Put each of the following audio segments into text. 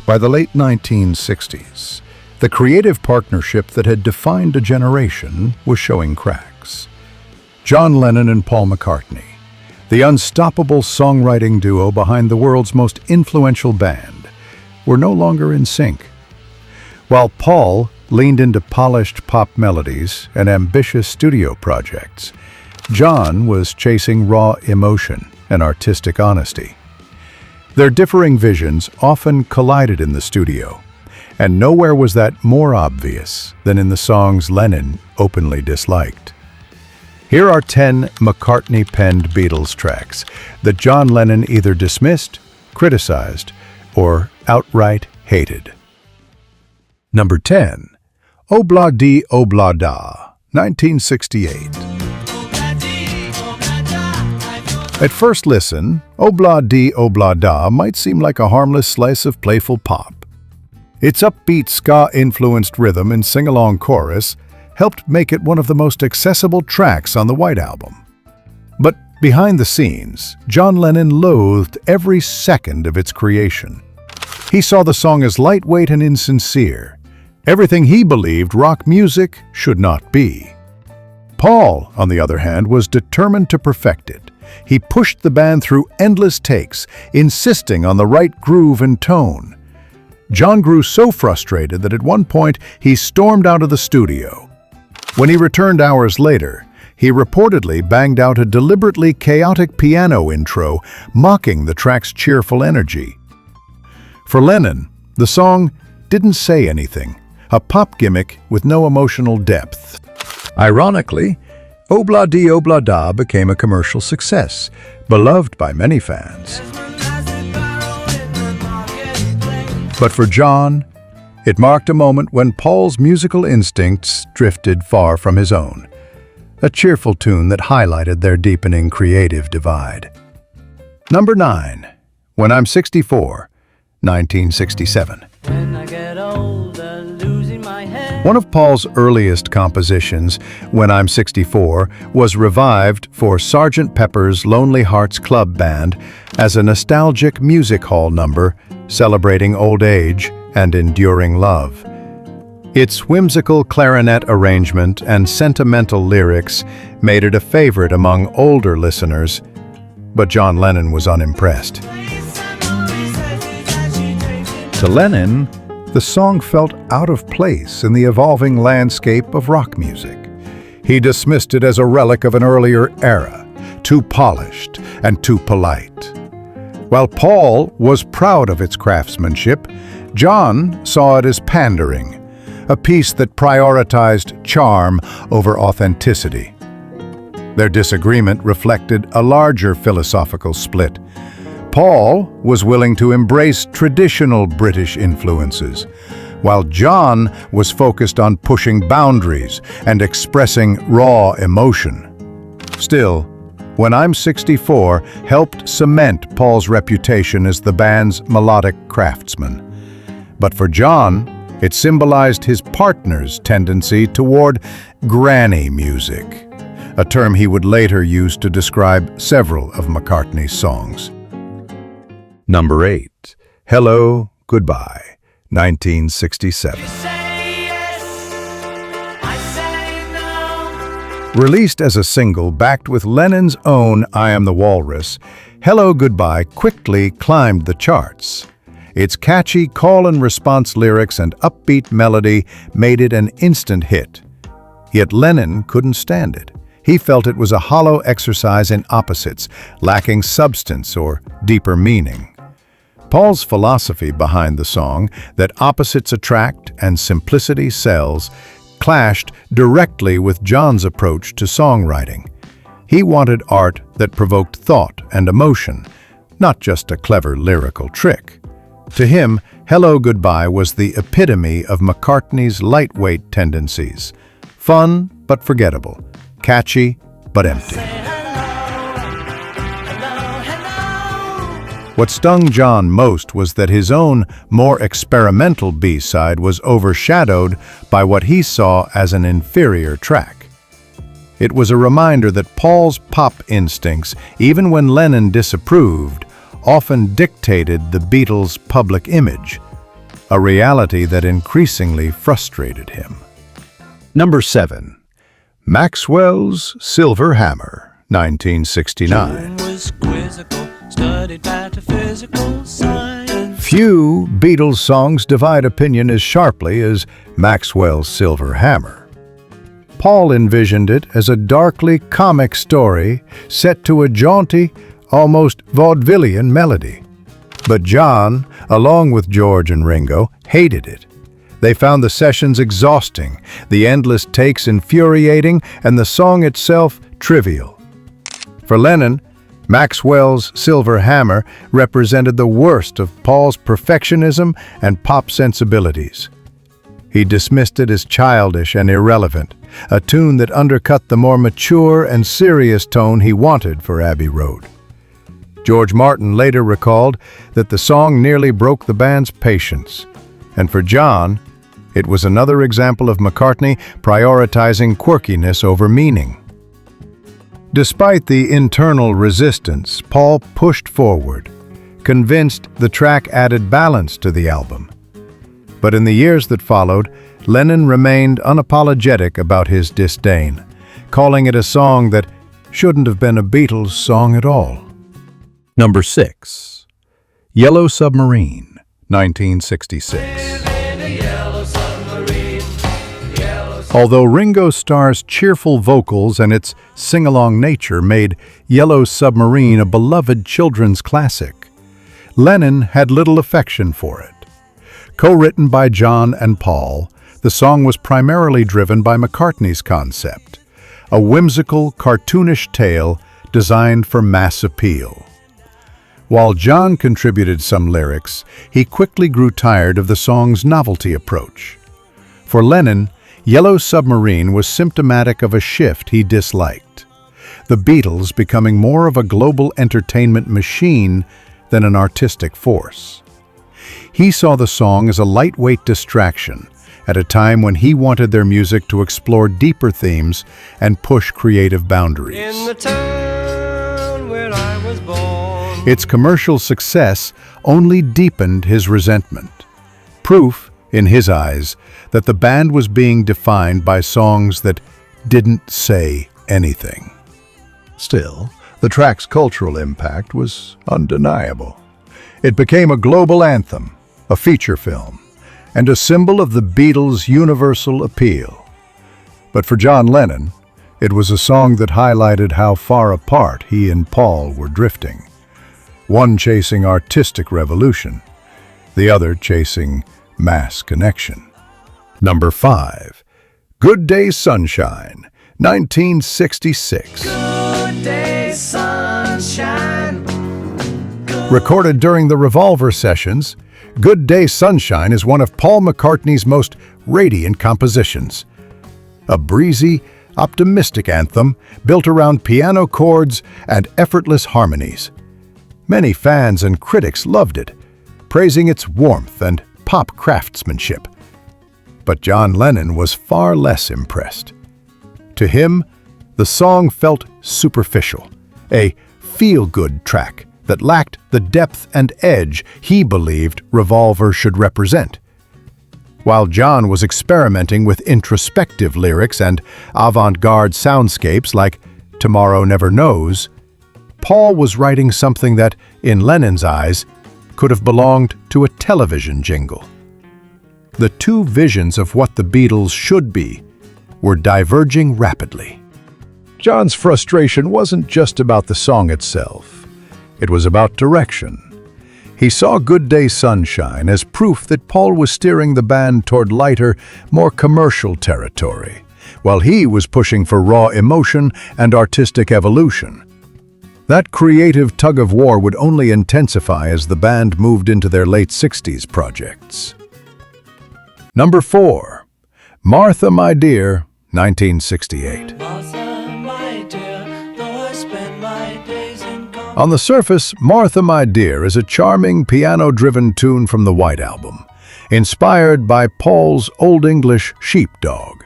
By the late 1960s, the creative partnership that had defined a generation was showing cracks. John Lennon and Paul McCartney, the unstoppable songwriting duo behind the world's most influential band, were no longer in sync. While Paul leaned into polished pop melodies and ambitious studio projects, John was chasing raw emotion and artistic honesty. Their differing visions often collided in the studio, and nowhere was that more obvious than in the songs Lennon openly disliked. Here are 10 McCartney-penned Beatles tracks that John Lennon either dismissed, criticized, or outright hated. Number 10. Obla Di Obla Da, 1968. At first listen, Obla Di Obla Da might seem like a harmless slice of playful pop. Its upbeat ska-influenced rhythm and sing-along chorus helped make it one of the most accessible tracks on the White Album. But behind the scenes, John Lennon loathed every second of its creation. He saw the song as lightweight and insincere, everything he believed rock music should not be. Paul, on the other hand, was determined to perfect it. He pushed the band through endless takes, insisting on the right groove and tone. John grew so frustrated that at one point he stormed out of the studio. When he returned hours later, he reportedly banged out a deliberately chaotic piano intro, mocking the track's cheerful energy. For Lennon, the song didn't say anything, a pop gimmick with no emotional depth. Ironically, Obla Di Obla Da became a commercial success, beloved by many fans. But for John, it marked a moment when Paul's musical instincts drifted far from his own, a cheerful tune that highlighted their deepening creative divide. Number 9. When I'm 64, 1967. When I get older, losing my head. One of Paul's earliest compositions, When I'm 64, was revived for Sgt. Pepper's Lonely Hearts Club Band as a nostalgic music hall number celebrating old age and enduring love. Its whimsical clarinet arrangement and sentimental lyrics made it a favorite among older listeners, but John Lennon was unimpressed. To Lennon, the song felt out of place in the evolving landscape of rock music. He dismissed it as a relic of an earlier era, too polished and too polite. While Paul was proud of its craftsmanship, John saw it as pandering, a piece that prioritized charm over authenticity. Their disagreement reflected a larger philosophical split. Paul was willing to embrace traditional British influences, while John was focused on pushing boundaries and expressing raw emotion. Still, When I'm 64 helped cement Paul's reputation as the band's melodic craftsman. But for John, it symbolized his partner's tendency toward granny music, a term he would later use to describe several of McCartney's songs. Number 8. Hello, Goodbye, 1967. Released as a single backed with Lennon's own I Am the Walrus, Hello, Goodbye quickly climbed the charts. Its catchy call-and-response lyrics and upbeat melody made it an instant hit. Yet Lennon couldn't stand it. He felt it was a hollow exercise in opposites, lacking substance or deeper meaning. Paul's philosophy behind the song, that opposites attract and simplicity sells, clashed directly with John's approach to songwriting. He wanted art that provoked thought and emotion, not just a clever lyrical trick. To him, Hello, Goodbye was the epitome of McCartney's lightweight tendencies. Fun but forgettable, catchy but empty. What stung John most was that his own, more experimental B-side was overshadowed by what he saw as an inferior track. It was a reminder that Paul's pop instincts, even when Lennon disapproved, often dictated the Beatles' public image. a reality that increasingly frustrated him. Number 7. Maxwell's Silver Hammer, 1969. John was quizzical, studied metaphysical science. Few Beatles songs divide opinion as sharply as Maxwell's Silver Hammer. Paul envisioned it as a darkly comic story set to a jaunty, almost vaudevillian melody. But John, along with George and Ringo, hated it. They found the sessions exhausting, the endless takes infuriating, and the song itself trivial. For Lennon, Maxwell's Silver Hammer represented the worst of Paul's perfectionism and pop sensibilities. He dismissed it as childish and irrelevant, a tune that undercut the more mature and serious tone he wanted for Abbey Road. George Martin later recalled that the song nearly broke the band's patience, and for John, it was another example of McCartney prioritizing quirkiness over meaning. Despite the internal resistance, Paul pushed forward, convinced the track added balance to the album. But in the years that followed, Lennon remained unapologetic about his disdain, calling it a song that shouldn't have been a Beatles song at all. Number 6. Yellow Submarine, 1966. Although Ringo Starr's cheerful vocals and its sing-along nature made Yellow Submarine a beloved children's classic, Lennon had little affection for it. Co-written by John and Paul, the song was primarily driven by McCartney's concept, a whimsical, cartoonish tale designed for mass appeal. While John contributed some lyrics, he quickly grew tired of the song's novelty approach. For Lennon, Yellow Submarine was symptomatic of a shift he disliked, the Beatles becoming more of a global entertainment machine than an artistic force. He saw the song as a lightweight distraction at a time when he wanted their music to explore deeper themes and push creative boundaries. In the town where I was born. Its commercial success only deepened his resentment. Proof, in his eyes, that the band was being defined by songs that didn't say anything. Still, the track's cultural impact was undeniable. It became a global anthem, a feature film, and a symbol of the Beatles' universal appeal. But for John Lennon, it was a song that highlighted how far apart he and Paul were drifting. One chasing artistic revolution, the other chasing mass connection. Number 5. Good Day Sunshine, 1966. Good day, sunshine. Recorded during the Revolver sessions, Good Day Sunshine is one of Paul McCartney's most radiant compositions. A breezy, optimistic anthem built around piano chords and effortless harmonies. Many fans and critics loved it, praising its warmth and pop craftsmanship. But John Lennon was far less impressed. To him, the song felt superficial, a feel-good track that lacked the depth and edge he believed Revolver should represent. While John was experimenting with introspective lyrics and avant-garde soundscapes like Tomorrow Never Knows, Paul was writing something that, in Lennon's eyes, could have belonged to a television jingle. The two visions of what the Beatles should be were diverging rapidly. John's frustration wasn't just about the song itself. It was about direction. He saw Good Day Sunshine as proof that Paul was steering the band toward lighter, more commercial territory, while he was pushing for raw emotion and artistic evolution. That creative tug-of-war would only intensify as the band moved into their late 60s projects. Number 4. Martha, My Dear, 1968. Martha, my dear, though I spend my days in On the surface, Martha, My Dear is a charming piano-driven tune from the White Album, inspired by Paul's Old English Sheepdog.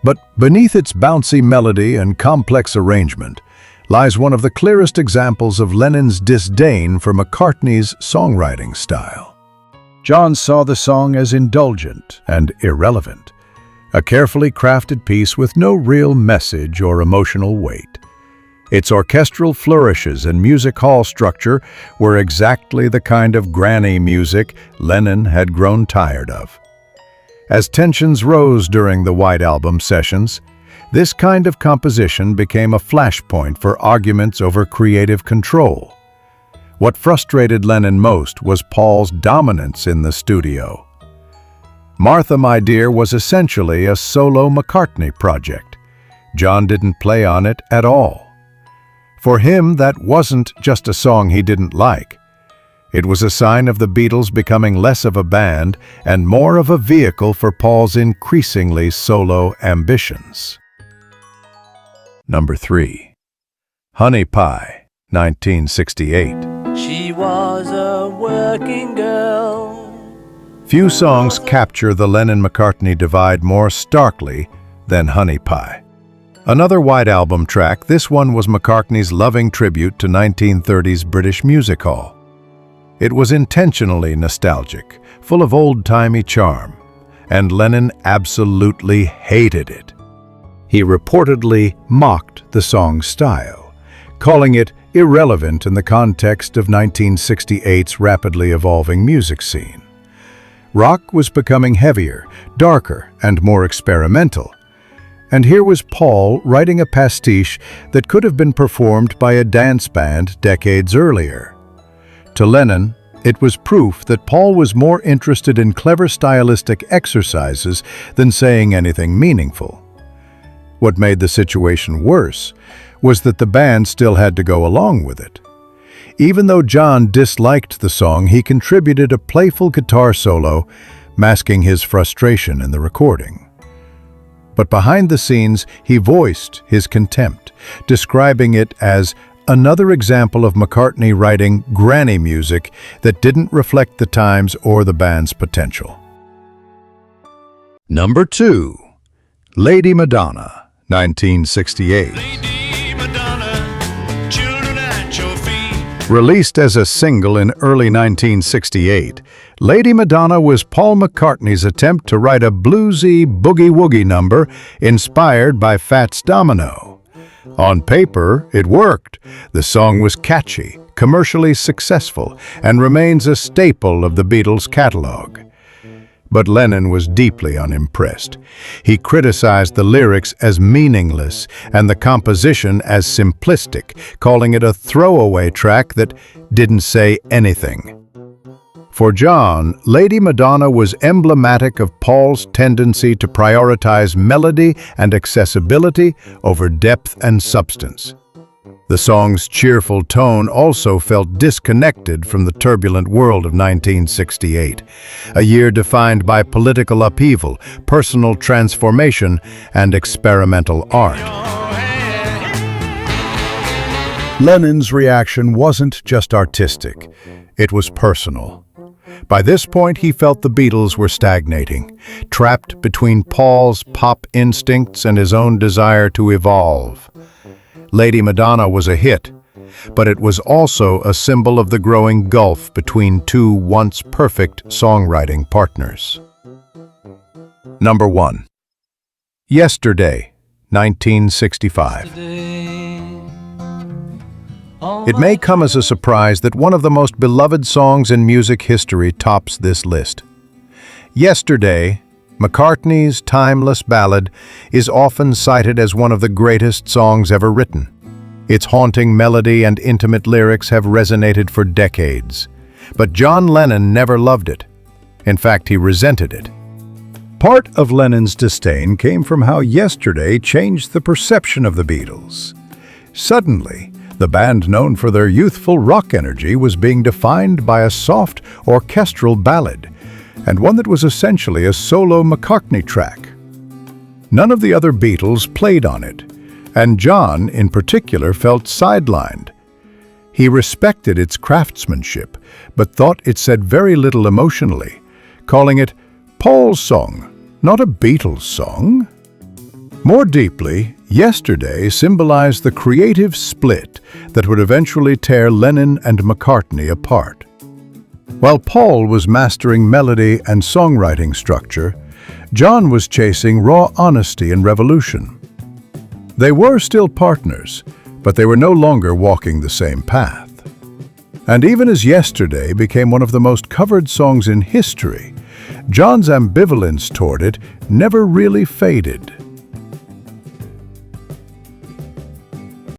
But beneath its bouncy melody and complex arrangement lies one of the clearest examples of Lennon's disdain for McCartney's songwriting style. John saw the song as indulgent and irrelevant, a carefully crafted piece with no real message or emotional weight. Its orchestral flourishes and music hall structure were exactly the kind of granny music Lennon had grown tired of. As tensions rose during the White Album sessions, this kind of composition became a flashpoint for arguments over creative control. What frustrated Lennon most was Paul's dominance in the studio. Martha, My Dear was essentially a solo McCartney project. John didn't play on it at all. For him, that wasn't just a song he didn't like. It was a sign of the Beatles becoming less of a band and more of a vehicle for Paul's increasingly solo ambitions. Number 3. Honey Pie, 1968. She was a working girl. Few songs capture the Lennon-McCartney divide more starkly than Honey Pie. Another White Album track, this one was McCartney's loving tribute to 1930s British music hall. It was intentionally nostalgic, full of old-timey charm, and Lennon absolutely hated it. He reportedly mocked the song's style, calling it irrelevant in the context of 1968's rapidly evolving music scene. Rock was becoming heavier, darker, and more experimental. And here was Paul writing a pastiche that could have been performed by a dance band decades earlier. To Lennon, it was proof that Paul was more interested in clever stylistic exercises than saying anything meaningful. What made the situation worse was that the band still had to go along with it. Even though John disliked the song, he contributed a playful guitar solo, masking his frustration in the recording. But behind the scenes, he voiced his contempt, describing it as another example of McCartney writing granny music that didn't reflect the times or the band's potential. Number 2. Lady Madonna, 1968. Released as a single in early 1968, Lady Madonna was Paul McCartney's attempt to write a bluesy boogie-woogie number inspired by Fats Domino. On paper, it worked. The song was catchy, commercially successful, and remains a staple of the Beatles' catalog. But Lennon was deeply unimpressed. He criticized the lyrics as meaningless and the composition as simplistic, calling it a throwaway track that didn't say anything. For John, Lady Madonna was emblematic of Paul's tendency to prioritize melody and accessibility over depth and substance. The song's cheerful tone also felt disconnected from the turbulent world of 1968, a year defined by political upheaval, personal transformation, and experimental art. Lennon's reaction wasn't just artistic, it was personal. By this point, he felt the Beatles were stagnating, trapped between Paul's pop instincts and his own desire to evolve. Lady Madonna was a hit, but it was also a symbol of the growing gulf between two once perfect songwriting partners. Number 1. Yesterday, 1965. It may come as a surprise that one of the most beloved songs in music history tops this list. Yesterday, McCartney's timeless ballad, is often cited as one of the greatest songs ever written. Its haunting melody and intimate lyrics have resonated for decades. But John Lennon never loved it. In fact, he resented it. Part of Lennon's disdain came from how Yesterday changed the perception of the Beatles. Suddenly, the band known for their youthful rock energy was being defined by a soft, orchestral ballad, and one that was essentially a solo McCartney track. None of the other Beatles played on it, and John, in particular, felt sidelined. He respected its craftsmanship, but thought it said very little emotionally, calling it Paul's song, not a Beatles song. More deeply, Yesterday symbolized the creative split that would eventually tear Lennon and McCartney apart. While Paul was mastering melody and songwriting structure, John was chasing raw honesty and revolution. They were still partners, but they were no longer walking the same path. And even as Yesterday became one of the most covered songs in history, John's ambivalence toward it never really faded.